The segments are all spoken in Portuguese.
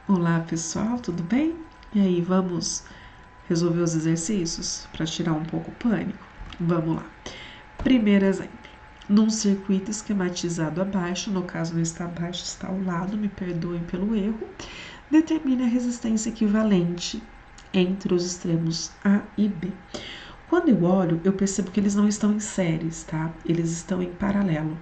Olá pessoal, tudo bem? E aí, vamos resolver os exercícios para tirar um pouco o pânico? Vamos lá. Primeiro exemplo. Num circuito esquematizado abaixo, no caso não está abaixo, está ao lado, me perdoem pelo erro, determine a resistência equivalente entre os extremos A e B. Quando eu olho, eu percebo que eles não estão em séries, tá? Eles estão em paralelo.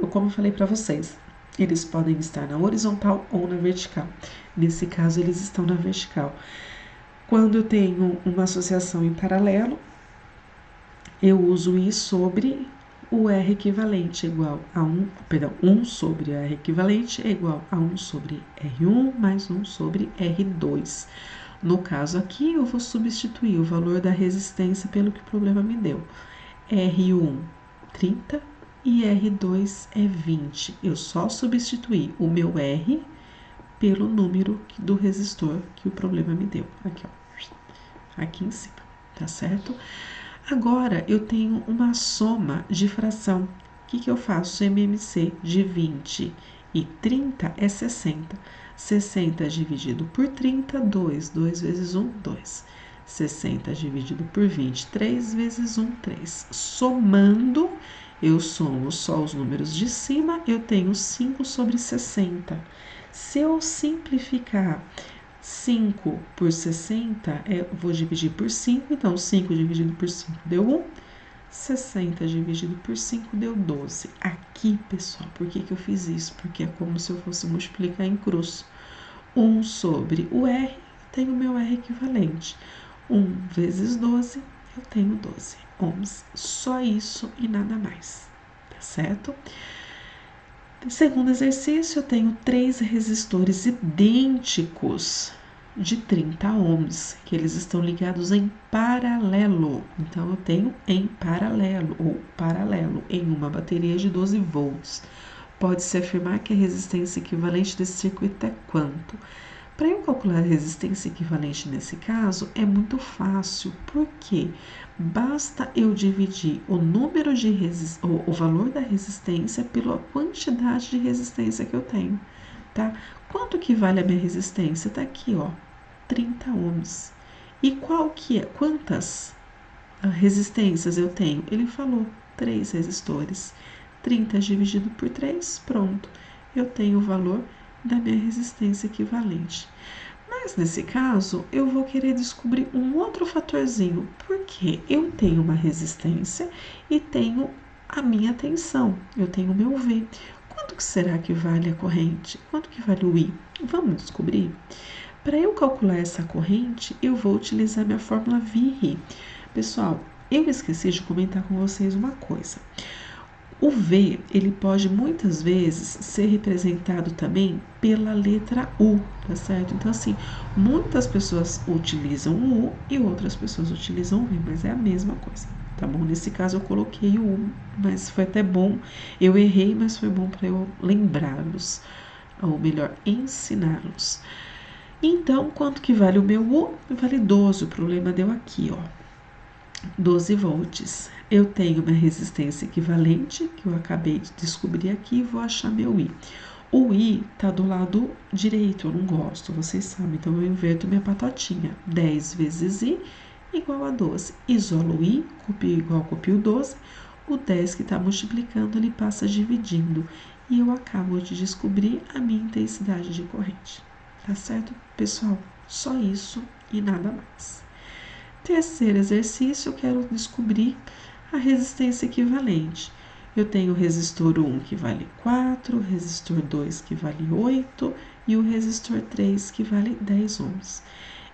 Como eu falei para vocês, eles podem estar na horizontal ou na vertical. Nesse caso, eles estão na vertical. Quando eu tenho uma associação em paralelo, eu uso I sobre o R equivalente igual a 1 sobre R equivalente é igual a 1 sobre R1 mais 1 sobre R2. No caso aqui, eu vou substituir o valor da resistência pelo que o problema me deu. R1, 30 e R2 é 20. Eu só substituí o meu R pelo número do resistor que o problema me deu. Aqui, ó. Aqui em cima, tá certo? Agora, eu tenho uma soma de fração. O que eu faço? MMC de 20 e 30 é 60. 60 dividido por 30, 2. 2 vezes 1, 2. 60 dividido por 20, 3 vezes 1, 3. Somando, eu somo só os números de cima, eu tenho 5 sobre 60. Se eu simplificar 5 por 60, eu vou dividir por 5, então 5 dividido por 5 deu 1, 60 dividido por 5 deu 12. Aqui, pessoal, por que eu fiz isso? Porque é como se eu fosse multiplicar em cruz. 1 sobre o R, tenho o meu R equivalente. 1 vezes 12, eu tenho 12 ohms. Só isso e nada mais, tá certo? Segundo exercício, eu tenho 3 resistores idênticos de 30 ohms, que eles estão ligados em paralelo. Então, eu tenho em paralelo, ou paralelo, em uma bateria de 12 volts. Pode-se afirmar que a resistência equivalente desse circuito é quanto? Para eu calcular a resistência equivalente nesse caso, é muito fácil, porque basta eu dividir o número de o valor da resistência pela quantidade de resistência que eu tenho, tá? Quanto que vale a minha resistência? Tá aqui, ó, 30 ohms. E quantas resistências eu tenho? Ele falou, 3 resistores. 30 dividido por 3, pronto. Eu tenho o valor da minha resistência equivalente. Mas nesse caso, eu vou querer descobrir um outro fatorzinho, porque eu tenho uma resistência e tenho a minha tensão, eu tenho o meu V. Quanto que será que vale a corrente? Quanto que vale o I? Vamos descobrir? Para eu calcular essa corrente, eu vou utilizar minha fórmula VI. Pessoal, eu esqueci de comentar com vocês uma coisa. O V, ele pode muitas vezes ser representado também pela letra U, tá certo? Então, assim, muitas pessoas utilizam o U e outras pessoas utilizam o V, mas é a mesma coisa, tá bom? Nesse caso, eu coloquei o U, mas foi até bom. Eu errei, mas foi bom para eu lembrá-los, ou melhor, ensiná-los. Então, quanto que vale o meu U? Vale 12, o problema deu aqui, ó. 12 volts. Eu tenho minha resistência equivalente, que eu acabei de descobrir aqui, e vou achar meu I. O I tá do lado direito, eu não gosto, vocês sabem, então eu inverto minha patotinha. 10 vezes I igual a 12. Isolo o I, copio igual, copio 12. O 10 que está multiplicando, ele passa dividindo. E eu acabo de descobrir a minha intensidade de corrente. Tá certo, pessoal? Só isso e nada mais. Terceiro exercício, eu quero descobrir a resistência equivalente. Eu tenho o resistor 1 que vale 4, o resistor 2 que vale 8 e o resistor 3 que vale 10 ohms.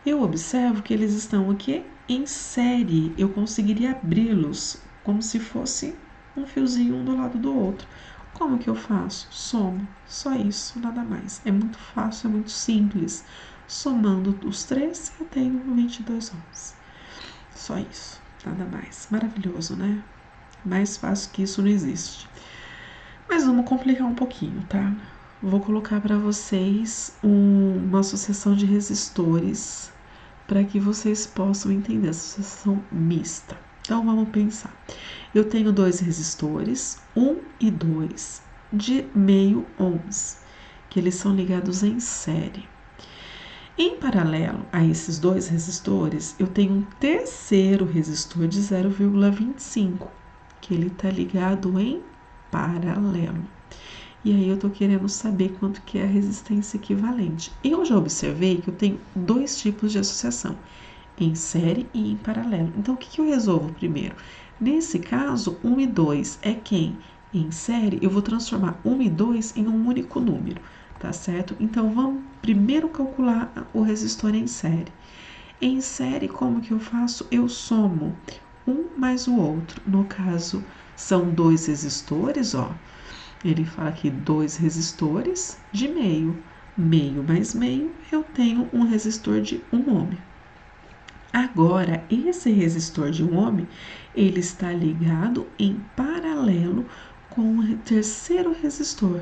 Eu observo que eles estão aqui em série. Eu conseguiria abri-los como se fosse um fiozinho um do lado do outro. Como que eu faço? Somo. Só isso, nada mais. É muito fácil, é muito simples. Somando os três, eu tenho 22 ohms. Só isso, nada mais. Maravilhoso, né? Mais fácil que isso não existe. Mas vamos complicar um pouquinho, tá? Vou colocar para vocês uma associação de resistores para que vocês possam entender, associação mista. Então vamos pensar. Eu tenho 2 resistores, 1 e 2, de meio ohms, que eles são ligados em série. Em paralelo a esses dois resistores, eu tenho um terceiro resistor de 0,25, que ele está ligado em paralelo. E aí eu estou querendo saber quanto que é a resistência equivalente. Eu já observei que eu tenho dois tipos de associação, em série e em paralelo. Então, o que eu resolvo primeiro? Nesse caso, 1 e 2 é quem? Em série, eu vou transformar 1 e 2 em um único número, tá certo? Então, vamos primeiro calcular o resistor em série. Em série, como que eu faço? Eu somo um mais o outro. No caso, são dois resistores, ó. Ele fala aqui 2 resistores de meio. Meio mais meio, eu tenho um resistor de 1 ohm. Agora, esse resistor de 1 ohm, ele está ligado em paralelo com o terceiro resistor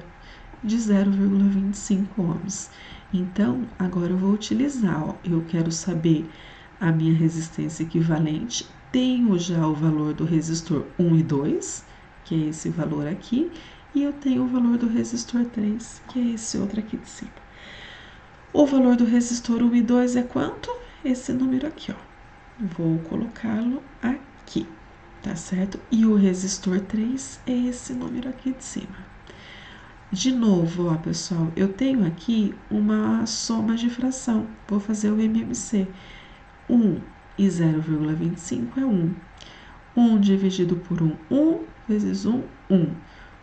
de 0,25 ohms. Então, agora eu vou utilizar, ó, eu quero saber a minha resistência equivalente, tenho já o valor do resistor 1 e 2, que é esse valor aqui, e eu tenho o valor do resistor 3, que é esse outro aqui de cima. O valor do resistor 1 e 2 é quanto? Esse número aqui, ó. Vou colocá-lo aqui, tá certo? E o resistor 3 é esse número aqui de cima. De novo, ó, pessoal, eu tenho aqui uma soma de fração. Vou fazer o MMC. 1 e 0,25 é 1. 1 dividido por 1, 1 vezes 1, 1.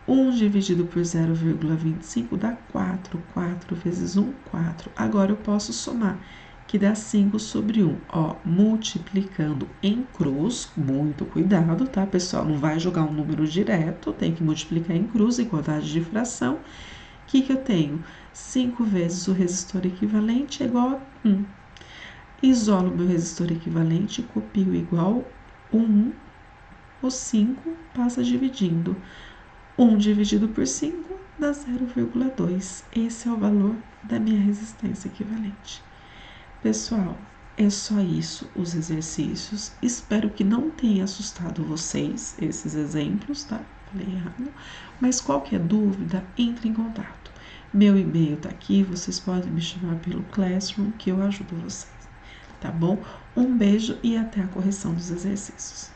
1 dividido por 0,25 dá 4. 4 vezes 1, 4. Agora eu posso somar, que dá 5 sobre 1. Ó, multiplicando em cruz, muito cuidado, tá, pessoal? Não vai jogar um número direto, tem que multiplicar em cruz, igualdade de fração. O que eu tenho? 5 vezes o resistor equivalente é igual a 1. Isolo meu resistor equivalente, copio igual 1. O 5 passa dividindo. 1 dividido por 5 dá 0,2. Esse é o valor da minha resistência equivalente. Pessoal, é só isso, os exercícios. Espero que não tenha assustado vocês, esses exemplos, tá? Falei errado. Mas qualquer dúvida, entre em contato. Meu e-mail tá aqui, vocês podem me chamar pelo Classroom, que eu ajudo vocês. Tá bom? Um beijo e até a correção dos exercícios.